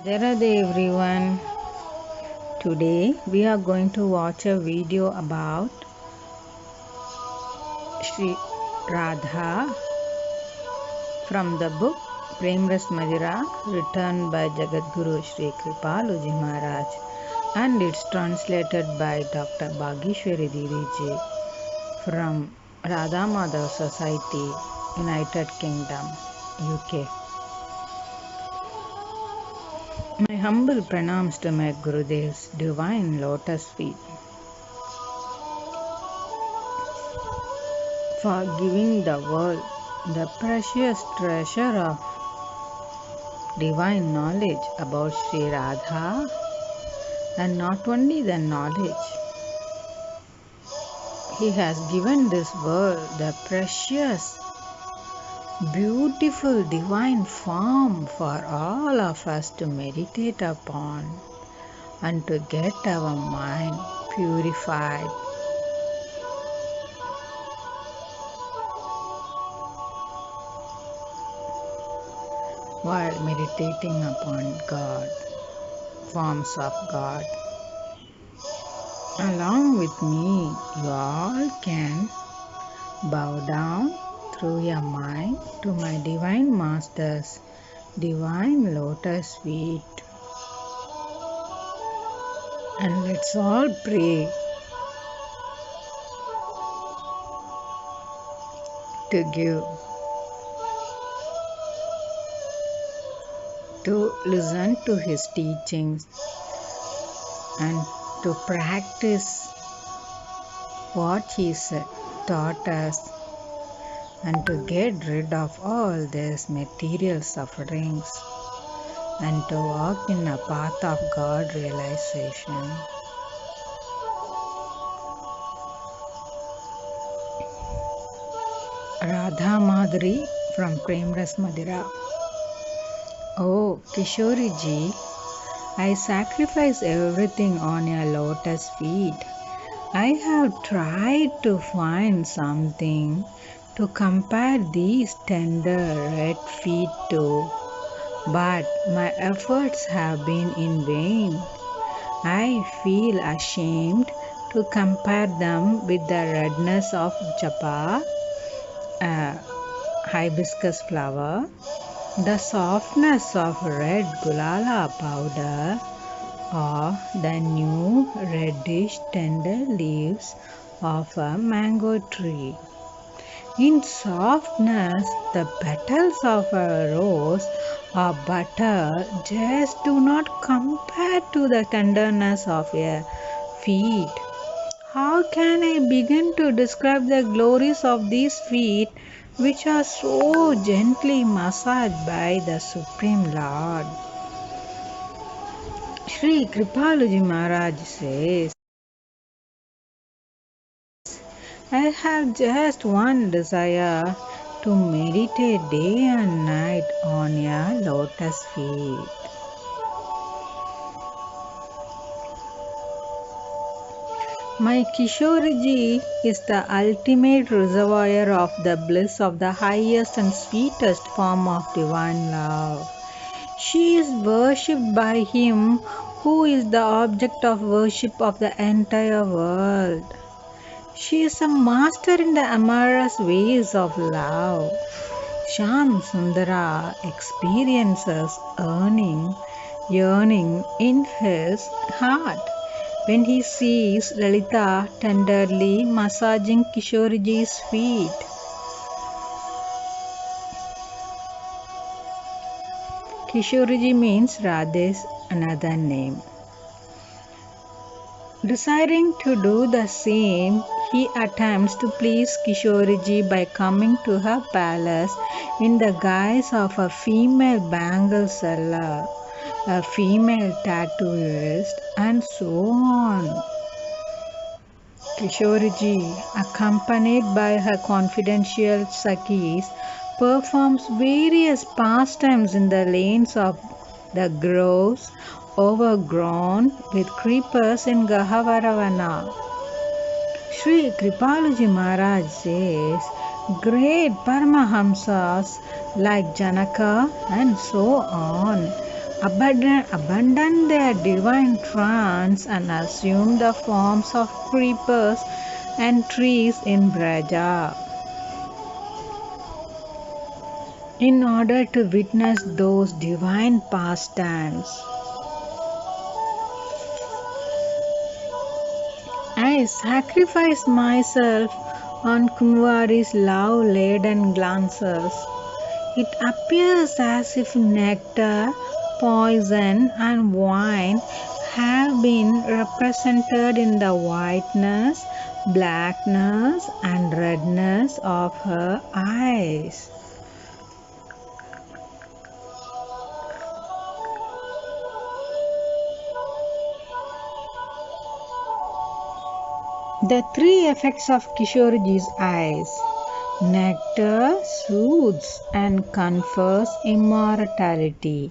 Radhe everyone. Today we are going to watch a video about Sri Radha from the book Prem Ras Madhura, written by Jagadguru Sri Kripaluji Maharaj, and it's translated by Dr. Bhagishwari Didiji from Radha Madhav Society, United Kingdom, UK. My humble pranams to my Gurudev's divine lotus feet for giving the world the precious treasure of divine knowledge about Sri Radha, and not only the knowledge, he has given this world the precious, beautiful divine form for all of us to meditate upon and to get our mind purified. While meditating upon God, forms of God. Along with me, you all can bow down through your mind to my Divine Master's divine lotus feet. And let's all pray to listen to his teachings and to practice what he taught us, and to get rid of all these material sufferings and to walk in a path of God realization. Radha Madhuri from Prem Ras Madhura. Oh, Kishoriji, I sacrifice everything on your lotus feet. I have tried to find something to compare these tender red feet to, but my efforts have been in vain. I feel ashamed to compare them with the redness of japa, hibiscus flower, the softness of red gulala powder, or the new reddish tender leaves of a mango tree. In softness, the petals of a rose or butter just do not compare to the tenderness of your feet. How can I begin to describe the glories of these feet, which are so gently massaged by the Supreme Lord? Sri Kripaluji Maharaj says, I have just one desire, to meditate day and night on your lotus feet. My Kishoriji is the ultimate reservoir of the bliss of the highest and sweetest form of divine love. She is worshipped by him who is the object of worship of the entire world. She is a master in the amorous ways of love. Shyam Sundara experiences yearning in his heart when he sees Lalita tenderly massaging Kishoriji's feet. Kishoriji means Radha's another name. Desiring to do the same, he attempts to please Kishoriji by coming to her palace in the guise of a female bangle seller, a female tattooist, and so on. Kishoriji, accompanied by her confidential Sakhis, performs various pastimes in the lanes of the groves overgrown with creepers in Gahavaravana. Sri Kripaluji Maharaj says, great Paramahamsas like Janaka and so on abandoned their divine trance and assumed the forms of creepers and trees in Braja in order to witness those divine pastimes. I sacrifice myself on Kumwari's love-laden glances. It appears as if nectar, poison, and wine have been represented in the whiteness, blackness, and redness of her eyes. The three effects of Kishoriji's eyes. Nectar soothes and confers immortality.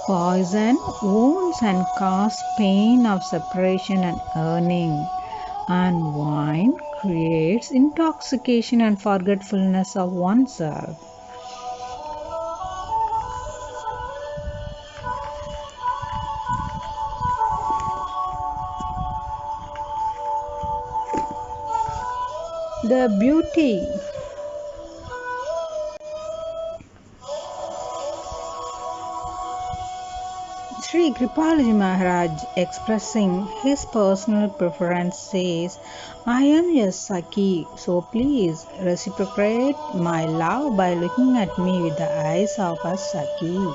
Poison wounds and causes pain of separation and earning. And wine creates intoxication and forgetfulness of oneself. The beauty Sri Kripalaji Maharaj, expressing his personal preference, says, I am your Saki, so please reciprocate my love by looking at me with the eyes of a Saki.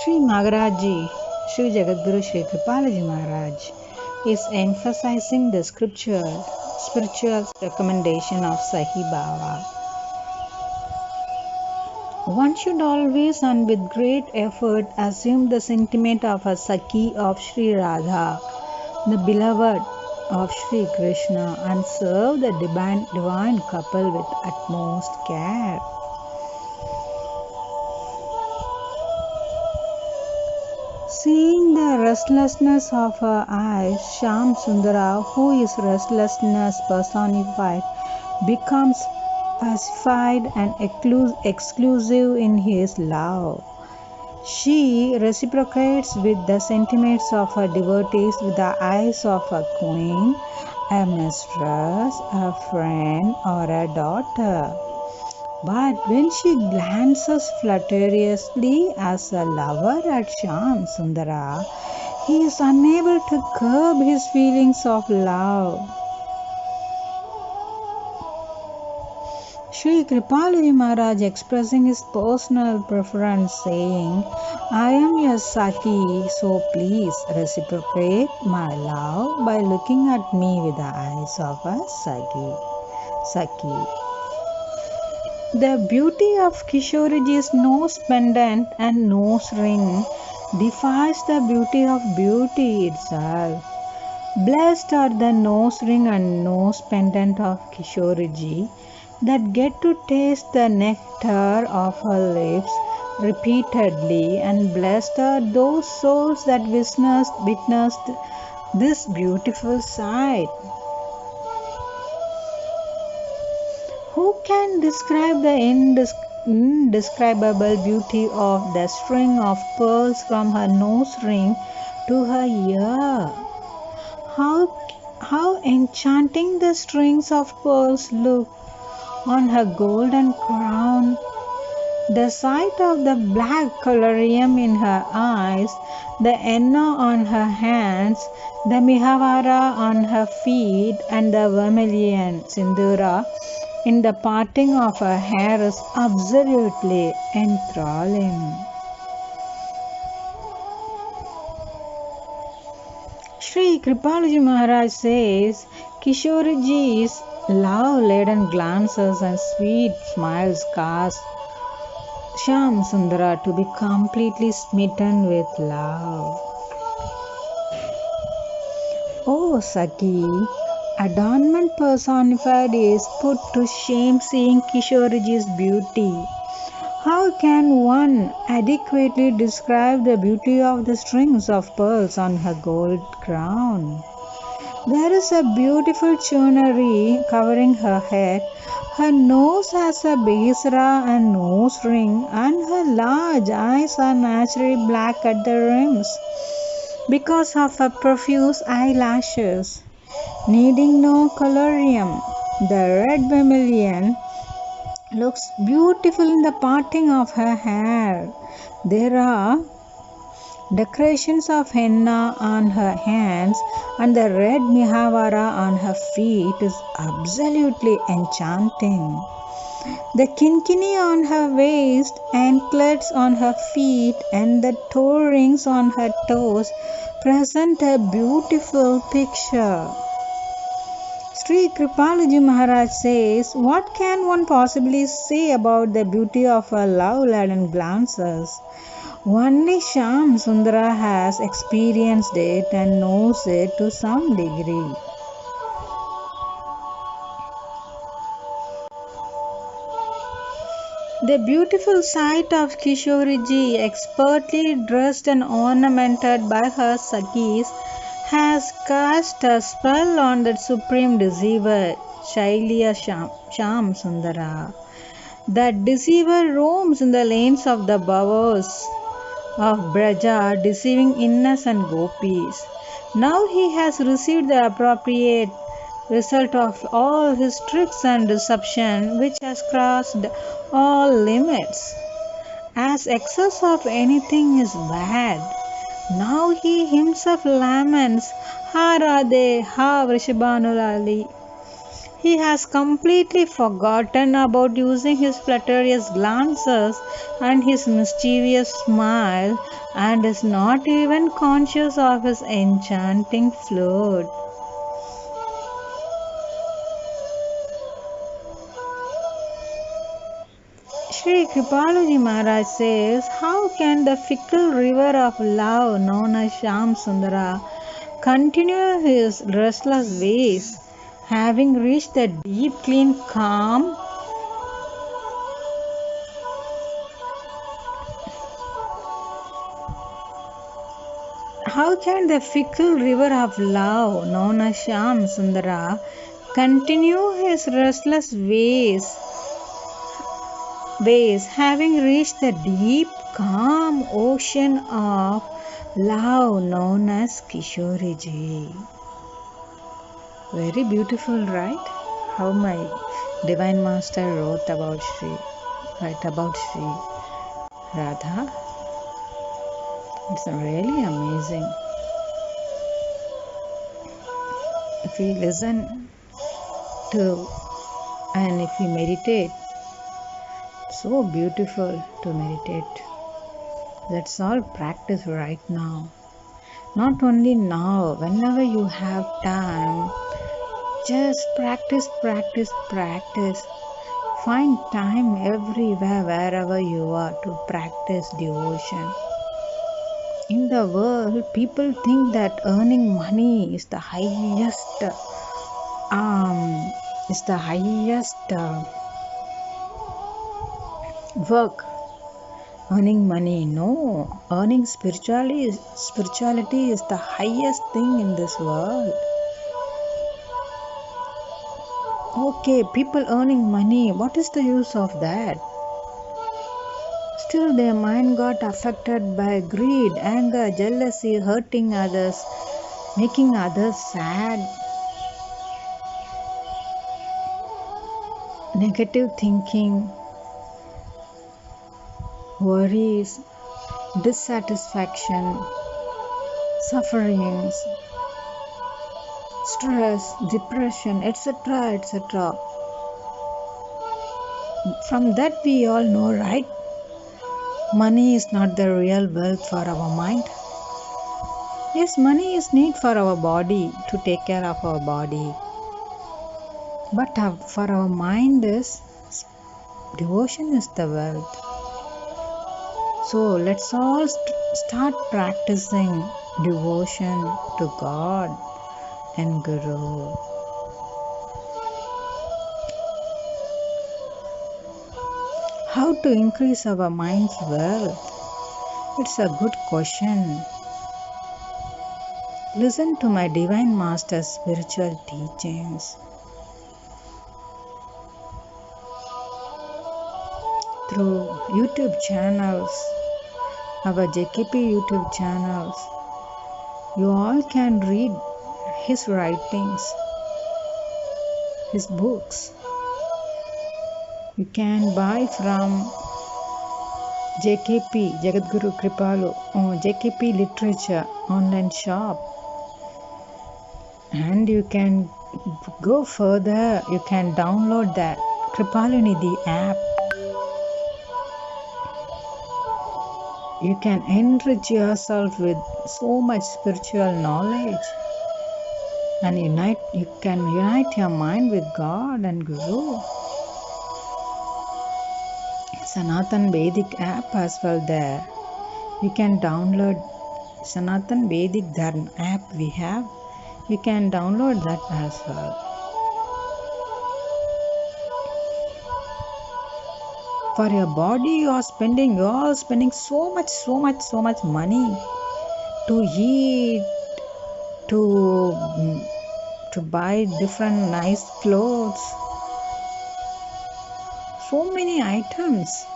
Sri Maharaji, Sri Jagadguru Sri Kripalaji Maharaj, is emphasizing the spiritual recommendation of Sahi Bhava. One should always and with great effort assume the sentiment of a Saki of Sri Radha, the beloved of Sri Krishna, and serve the divine couple with utmost care. Seeing the restlessness of her eyes, Shyam Sundara, who is restlessness personified, becomes pacified and exclusive in his love. She reciprocates with the sentiments of her devotees with the eyes of a queen, a mistress, a friend, or a daughter. But when she glances flutteriously as a lover at Shyam Sundara, he is unable to curb his feelings of love. Sri Kripalaji Maharaj, expressing his personal preference, saying, I am your Saki, so please reciprocate my love by looking at me with the eyes of a Saki. The beauty of Kishoriji's nose pendant and nose ring defies the beauty of beauty itself. Blessed are the nose ring and nose pendant of Kishoriji that get to taste the nectar of her lips repeatedly, and blessed are those souls that witnessed this beautiful sight. Who can describe the indescribable beauty of the string of pearls from her nose ring to her ear? How enchanting the strings of pearls look on her golden crown. The sight of the black collyrium in her eyes, the henna on her hands, the mihavara on her feet, and the vermilion sindura in the parting of her hair is absolutely enthralling. Sri Kripalaji Maharaj says, Kishoriji's love-laden glances and sweet smiles cause Shyam Sundara to be completely smitten with love. O Saki, adornment personified is put to shame seeing Kishoriji's beauty. How can one adequately describe the beauty of the strings of pearls on her gold crown? There is a beautiful chunari covering her head. Her nose has a Behizra and nose ring, and her large eyes are naturally black at the rims because of her profuse eyelashes. Needing no colorium, the red vermilion looks beautiful in the parting of her hair. There are decorations of henna on her hands and the red mihavara on her feet is absolutely enchanting. The kinkini on her waist, anklets on her feet, and the toe rings on her toes present a beautiful picture. Sri Kripalaji Maharaj says, what can one possibly say about the beauty of her love-laden glances? Only Shyam Sundara has experienced it and knows it to some degree. The beautiful sight of Kishoriji, expertly dressed and ornamented by her Sakhis, has cast a spell on that supreme deceiver, Shailya Shyam Sundara. That deceiver roams in the lanes of the bowers of Braja, deceiving innocent gopis. Now he has received the appropriate result of all his tricks and deception, which has crossed all limits. As excess of anything is bad, now he himself laments, Ha Radhe, Ha Vrishabhanulali. He has completely forgotten about using his flirtatious glances and his mischievous smile and is not even conscious of his enchanting flute. Sri Kripalaji Maharaj says, how can the fickle river of love known as Shyam Sundara continue his restless ways, having reached the deep, clean, calm How can the fickle river of love known as Shyam Sundara continue his restless ways, having reached the deep, calm ocean of love known as Kishoriji? Very beautiful, right? How my Divine Master wrote about Sri Radha. It's really amazing. If we listen to and if we meditate, so beautiful to meditate. Let's all practice right now. Not only now, whenever you have time, just practice. Find time everywhere, wherever you are, to practice devotion. In the world, people think that earning money is the highest work. Earning money, no. Earning spirituality is the highest thing in this world. Okay, people earning money, what is the use of that? Still their mind got affected by greed, anger, jealousy, hurting others, making others sad. Negative thinking, worries, dissatisfaction, sufferings, stress, depression, etc. From that we all know, right? Money is not the real wealth for our mind. Yes, money is need for our body, to take care of our body. But for our mind, devotion is the wealth. So let's all start practicing devotion to God and Guru. How to increase our mind's wealth? It's a good question. Listen to my Divine Master's spiritual teachings through YouTube channels, our JKP YouTube channels. You all can read his writings, his books. You can buy from JKP, Jagadguru Kripalu, JKP Literature online shop. And you can go further, you can download the Kripalunidhi app. You can enrich yourself with so much spiritual knowledge and you can unite your mind with God and Guru. Sanatan Vedic app as well there. You can download Sanatan Vedic Dharma app we have. You can download that as well. For your body, you are spending so much money to eat, to buy different nice clothes, so many items.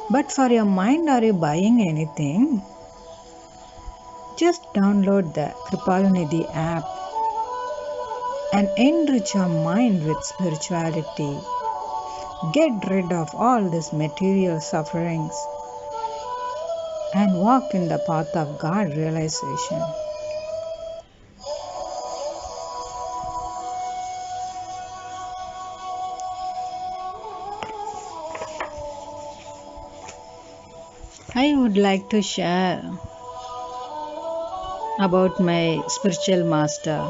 But for your mind, are you buying anything? Just download the Kripalunidhi app and enrich your mind with spirituality. Get rid of all these material sufferings and walk in the path of God realization. I would like to share about my spiritual master.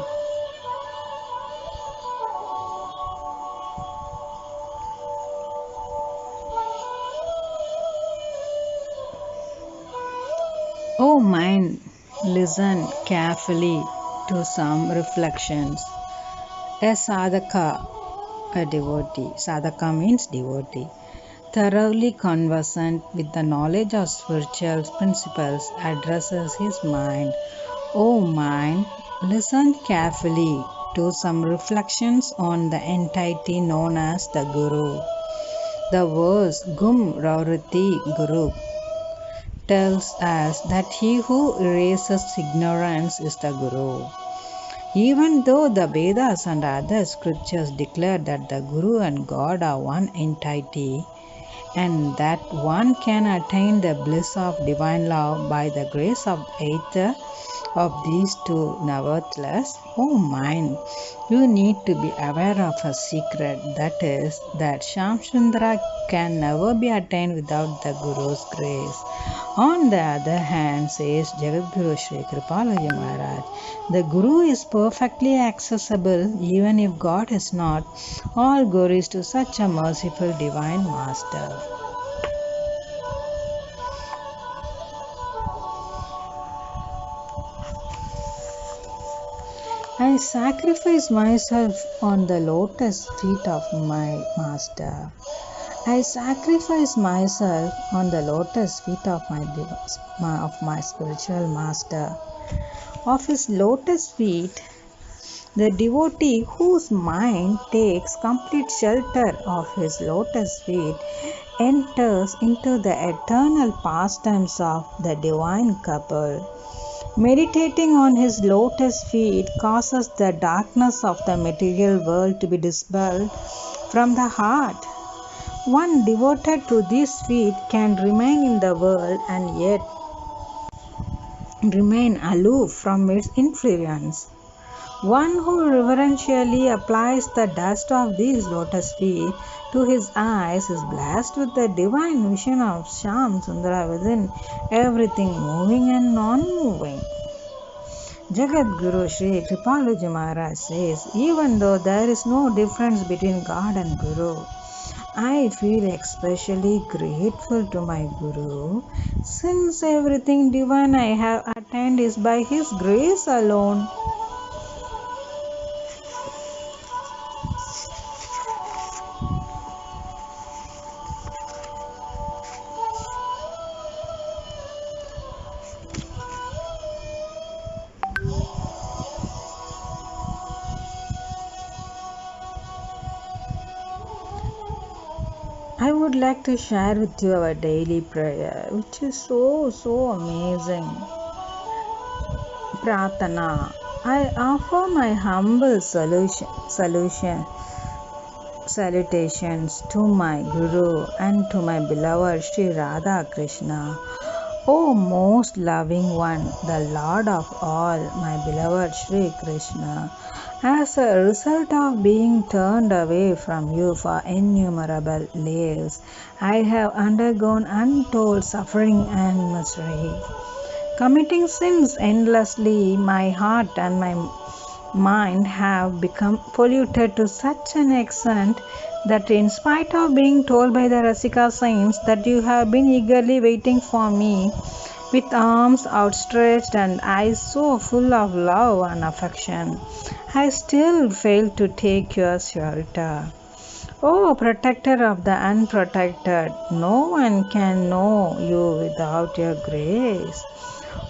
Oh mind, listen carefully to some reflections. A sadhaka, a devotee. Sadhaka means devotee. Thoroughly conversant with the knowledge of spiritual principles addresses his mind. O mind, listen carefully to some reflections on the entity known as the Guru. The verse Gum Raurati Guru tells us that he who erases ignorance is the Guru. Even though the Vedas and other scriptures declare that the Guru and God are one entity, and that one can attain the bliss of divine love by the grace of either of these two, nevertheless, O mind, you need to be aware of a secret, that is, that Shamsundara can never be attained without the Guru's grace. On the other hand, says Jagadguru Sri Kripalaji Maharaj, the Guru is perfectly accessible even if God is not. All glories to such a merciful divine master. I sacrifice myself on the lotus feet of my master. I sacrifice myself on the lotus feet of my spiritual master. Of his lotus feet, the devotee whose mind takes complete shelter of his lotus feet enters into the eternal pastimes of the divine couple. Meditating on his lotus feet causes the darkness of the material world to be dispelled from the heart. One devoted to these feet can remain in the world and yet remain aloof from its influence. One who reverentially applies the dust of these lotus feet to his eyes is blessed with the divine vision of Sham Sundara within, everything moving and non-moving. Jagadguru Sri Kripaluji Maharaj says, even though there is no difference between God and Guru, I feel especially grateful to my Guru, since everything divine I have attained is by his grace alone. would like to share with you our daily prayer, which is so amazing. Pratana. I offer my humble salutations to my Guru and to my beloved Sri Radha Krishna. O most loving one, the Lord of all, my beloved Sri Krishna, as a result of being turned away from you for innumerable lives, I have undergone untold suffering and misery. Committing sins endlessly, my heart and my mind have become polluted to such an extent that, in spite of being told by the Rasika saints that you have been eagerly waiting for me with arms outstretched and eyes so full of love and affection, I still fail to take your shelter. O protector of the unprotected, no one can know you without your grace.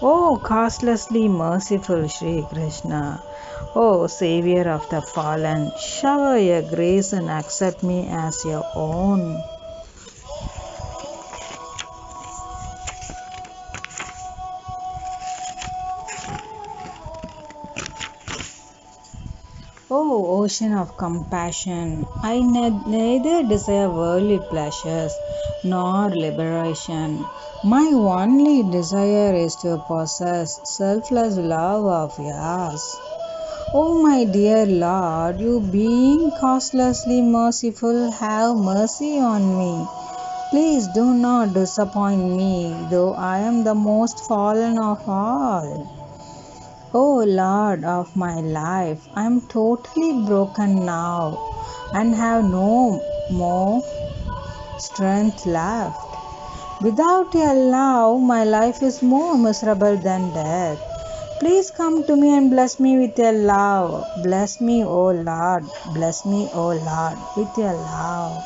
O costlessly merciful Sri Krishna, O Savior of the fallen, shower your grace and accept me as your own. O ocean of compassion, I neither desire worldly pleasures nor liberation. My only desire is to possess selfless love of yours. O my dear Lord, you being costlessly merciful, have mercy on me. Please do not disappoint me, though I am the most fallen of all. O Lord of my life, I am totally broken now and have no more strength left. Without your love, my life is more miserable than death. Please come to me and bless me with your love. Bless me, O Lord. Bless me, O Lord, with your love.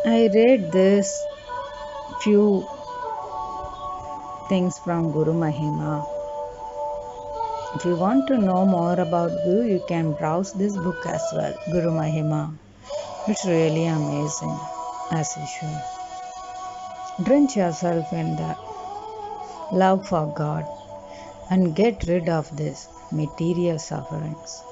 I read this few things from Guru Mahima. If you want to know more about Guru, you can browse this book as well, Guru Mahima. It's really amazing, as usual. Drench yourself in the love for God and get rid of this material sufferings.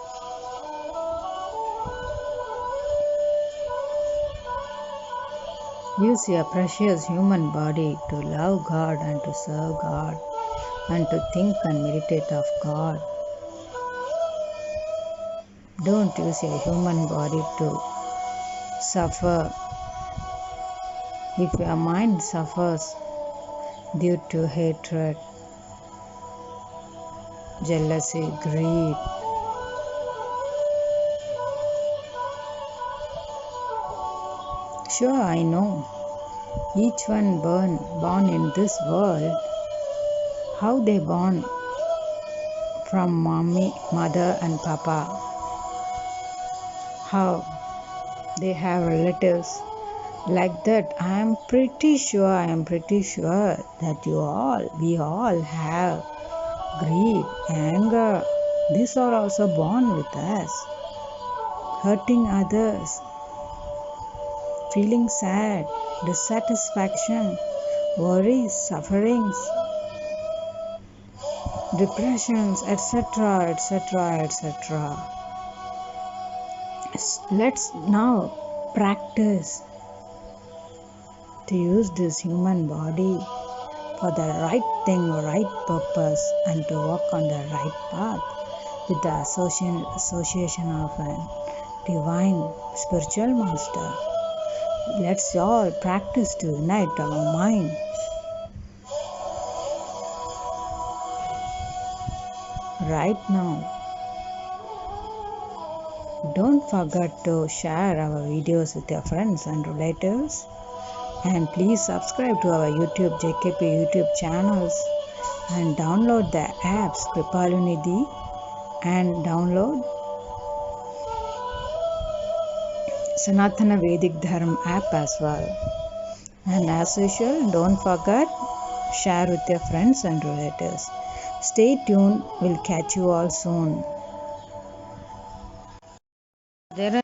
Use your precious human body to love God and to serve God and to think and meditate of God. Don't use your human body to suffer. If your mind suffers due to hatred, jealousy, greed, sure, I know each one born in this world, how they born from mommy, mother and papa, how they have relatives like that. I am pretty sure that we all have greed, anger. These are also born with us, hurting others, feeling sad, dissatisfaction, worries, sufferings, depressions, etc., etc., etc. Let's now practice to use this human body for the right thing, right purpose, and to walk on the right path with the association of a divine spiritual master. Let's all practice to unite our mind. Right now, don't forget to share our videos with your friends and relatives, and please subscribe to our JKP YouTube channels and download the apps Kripalunidhi and download Sanatana Vedic Dharma app as well. And as usual, don't forget, share with your friends and relatives. Stay tuned, we'll catch you all soon. There are